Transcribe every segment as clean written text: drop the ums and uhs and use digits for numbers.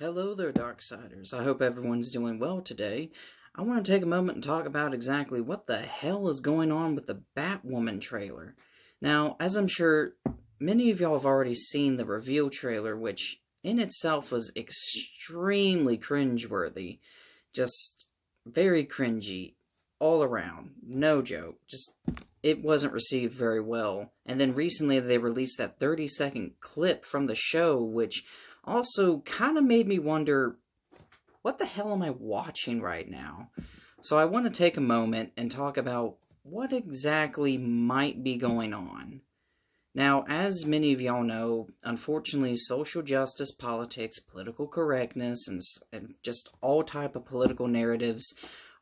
Hello there, Darksiders. I hope everyone's doing well today. I want to take a moment and talk about exactly what the hell is going on with the Batwoman trailer. Now, as I'm sure many of y'all have already seen the reveal trailer, which in itself was extremely cringeworthy. Just very cringy all around. No joke. It wasn't received very well. And then recently they released that 30-second clip from the show, which also kind of made me wonder, what the hell am I watching right now? So I want to take a moment and talk about what exactly might be going on. Now, as many of y'all know, unfortunately, social justice, politics, political correctness, and just all type of political narratives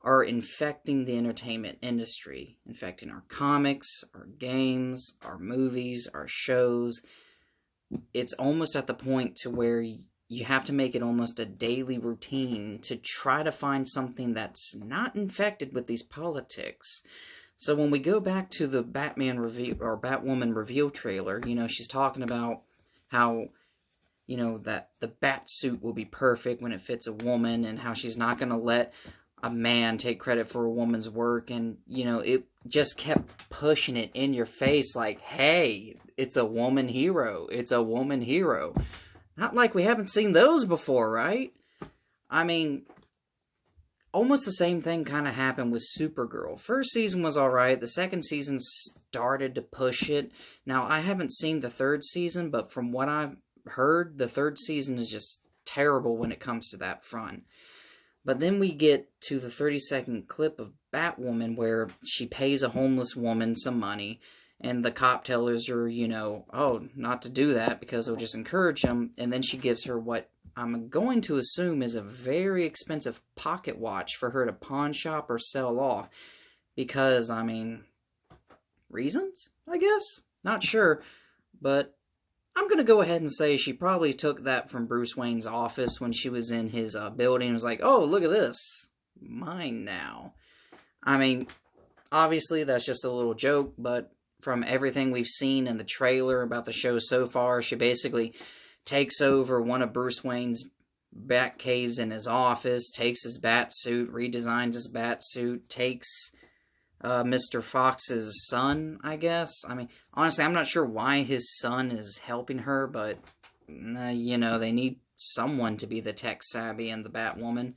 are infecting the entertainment industry, infecting our comics, our games, our movies, our shows. It's almost at the point to where you have to make it almost a daily routine to try to find something that's not infected with these politics. So when we go back to the Batwoman reveal trailer, she's talking about how, that the bat suit will be perfect when it fits a woman, and how she's not going to let a man take credit for a woman's work. And, it just kept pushing it in your face like, hey, it's a woman hero. It's a woman hero. Not like we haven't seen those before, right? I mean, almost the same thing kind of happened with Supergirl. First season was alright. The second season started to push it. Now, I haven't seen the third season, but from what I've heard, the third season is just terrible when it comes to that front. But then we get to the 30-second clip of Batwoman where she pays a homeless woman some money, and the cop tells her, not to do that because it'll just encourage him, and then she gives her what I'm going to assume is a very expensive pocket watch for her to pawn shop or sell off. Because, reasons, I guess? Not sure, but I'm going to go ahead and say she probably took that from Bruce Wayne's office when she was in his building and was like, oh, look at this. Mine now. Obviously that's just a little joke, but from everything we've seen in the trailer about the show so far, she basically takes over one of Bruce Wayne's bat caves in his office, takes his bat suit, redesigns his bat suit, takes Mr. Fox's son, I guess. Honestly, I'm not sure why his son is helping her, but, they need someone to be the tech-savvy and the Batwoman.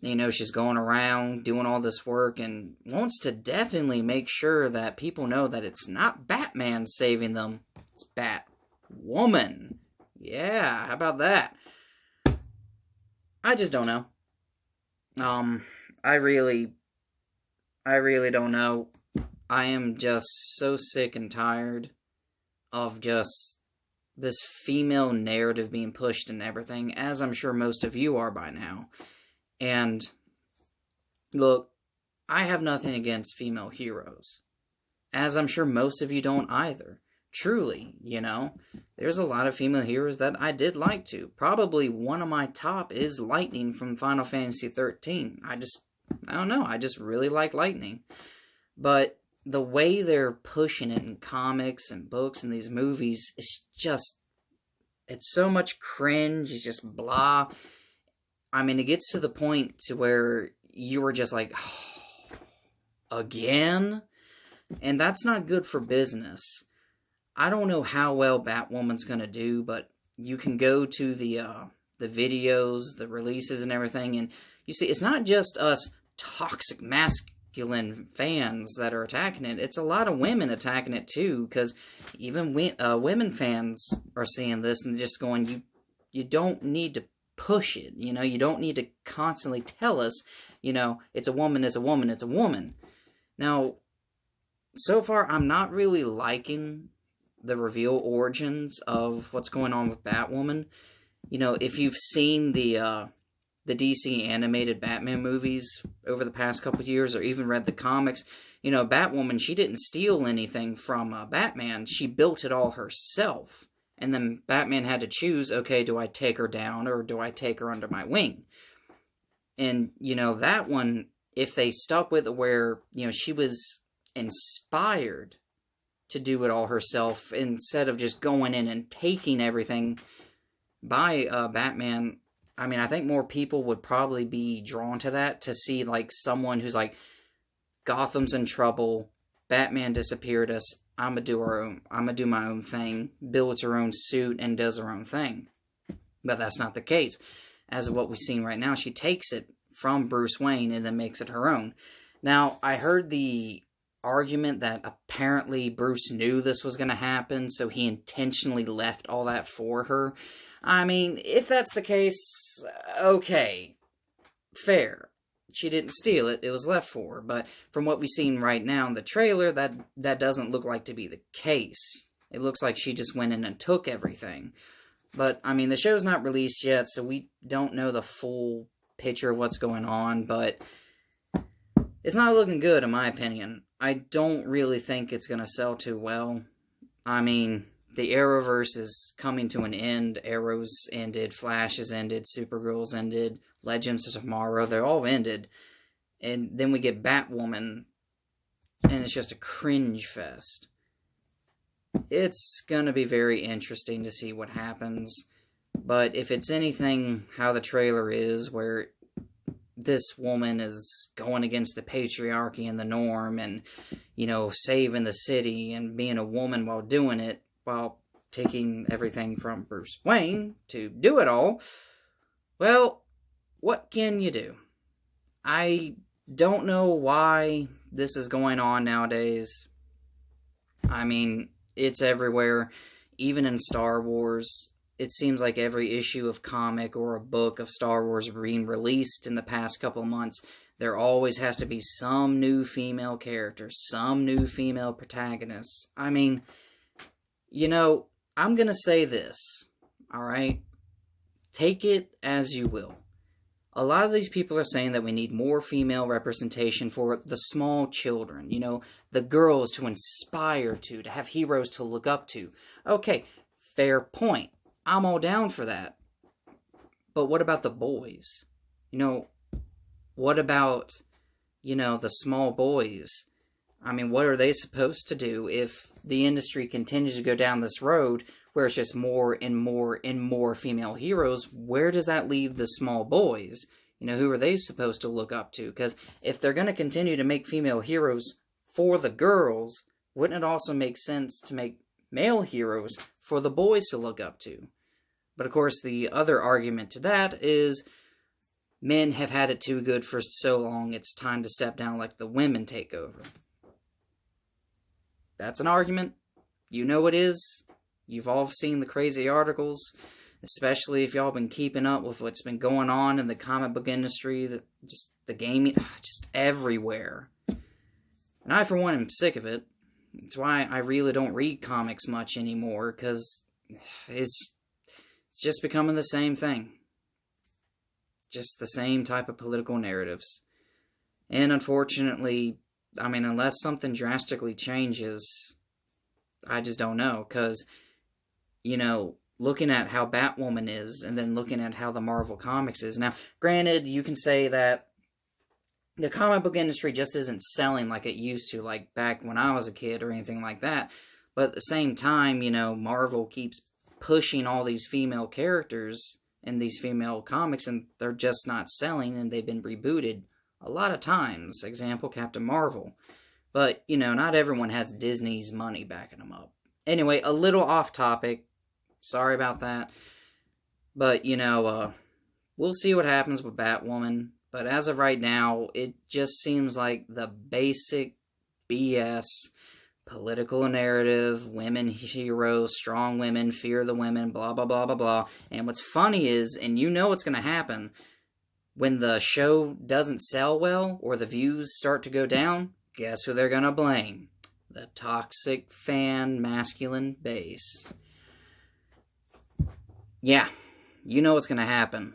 She's going around doing all this work and wants to definitely make sure that people know that it's not Batman saving them, it's Batwoman. Yeah, how about that? I just don't know. I really don't know. I am just so sick and tired of just this female narrative being pushed and everything, as I'm sure most of you are by now. And, look, I have nothing against female heroes, as I'm sure most of you don't either. Truly, there's a lot of female heroes that I did like to. Probably one of my top is Lightning from Final Fantasy XIII. I don't know, I just really like Lightning. But the way they're pushing it in comics and books and these movies, it's so much cringe, it's just blah. It gets to the point to where you were just like, oh, again? And that's not good for business. I don't know how well Batwoman's going to do, but you can go to the videos, the releases and everything, and you see, it's not just us toxic masculine fans that are attacking it. It's a lot of women attacking it too, because even women fans are seeing this and just going, you don't need to push it, you don't need to constantly tell us, it's a woman, it's a woman, it's a woman. Now, so far, I'm not really liking the reveal origins of what's going on with Batwoman. If you've seen the DC animated Batman movies over the past couple of years, or even read the comics, Batwoman, she didn't steal anything from Batman, she built it all herself. And then Batman had to choose, okay, do I take her down or do I take her under my wing? And, that one, if they stuck with it where, she was inspired to do it all herself instead of just going in and taking everything by Batman, I mean, I think more people would probably be drawn to that, to see, like, someone who's like, Gotham's in trouble, Batman disappeared us, I'm gonna do my own thing, builds her own suit, and does her own thing. But that's not the case. As of what we've seen right now, she takes it from Bruce Wayne and then makes it her own. Now, I heard the argument that apparently Bruce knew this was going to happen, so he intentionally left all that for her. I mean, if that's the case, okay, fair. She didn't steal it, it was left for her. But from what we've seen right now in the trailer, that doesn't look like to be the case. It looks like she just went in and took everything. But, I mean, the show's not released yet, so we don't know the full picture of what's going on, but it's not looking good, in my opinion. I don't really think it's going to sell too well. I mean, the Arrowverse is coming to an end. Arrow's ended, Flash has ended, Supergirl's ended, Legends of Tomorrow, they're all ended. And then we get Batwoman, and it's just a cringe fest. It's going to be very interesting to see what happens. But if it's anything how the trailer is, where this woman is going against the patriarchy and the norm and, you know, saving the city and being a woman while doing it, while taking everything from Bruce Wayne to do it all, well, what can you do? I don't know why this is going on nowadays. I mean, it's everywhere, even in Star Wars. It seems like every issue of comic or a book of Star Wars being released in the past couple of months, there always has to be some new female character, some new female protagonist. I mean, you know, I'm going to say this, alright? Take it as you will. A lot of these people are saying that we need more female representation for the small children, you know, the girls to inspire to have heroes to look up to. Okay, fair point. I'm all down for that. But what about the boys? You know, what about, you know, the small boys? I mean, what are they supposed to do if the industry continues to go down this road where it's just more and more and more female heroes? Where does that leave the small boys? You know, who are they supposed to look up to? Because if they're going to continue to make female heroes for the girls, wouldn't it also make sense to make male heroes for the boys to look up to? But of course, the other argument to that is men have had it too good for so long, it's time to step down, like the women take over. That's an argument. You know it is. You've all seen the crazy articles, especially if y'all been keeping up with what's been going on in the comic book industry, the gaming, just everywhere. And I, for one, am sick of it. That's why I really don't read comics much anymore, because it's just becoming the same thing. Just the same type of political narratives. And unfortunately, I mean, unless something drastically changes, I just don't know. Because, you know, looking at how Batwoman is, and then looking at how the Marvel Comics is. Now, granted, you can say that the comic book industry just isn't selling like it used to, like back when I was a kid or anything like that. But at the same time, you know, Marvel keeps pushing all these female characters in these female comics, and they're just not selling, and they've been rebooted a lot of times. Example, Captain Marvel. But, you know, not everyone has Disney's money backing them up. Anyway, a little off topic. Sorry about that. But, you know, we'll see what happens with Batwoman. But as of right now, it just seems like the basic BS political narrative, women heroes, strong women, fear the women, blah, blah, blah, blah, blah. And what's funny is, and you know what's going to happen, when the show doesn't sell well, or the views start to go down, guess who they're going to blame? The toxic fan masculine base. Yeah, you know what's going to happen.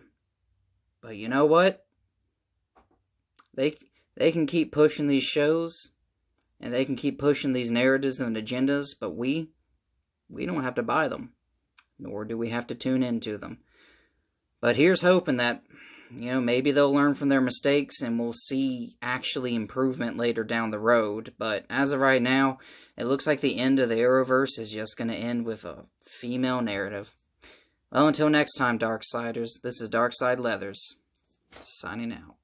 But you know what? They can keep pushing these shows, and they can keep pushing these narratives and agendas, but we don't have to buy them, nor do we have to tune into them. But here's hoping that, you know, maybe they'll learn from their mistakes and we'll see actually improvement later down the road. But as of right now, it looks like the end of the Arrowverse is just going to end with a female narrative. Well, until next time, Darksiders, this is Darkside Leathers, signing out.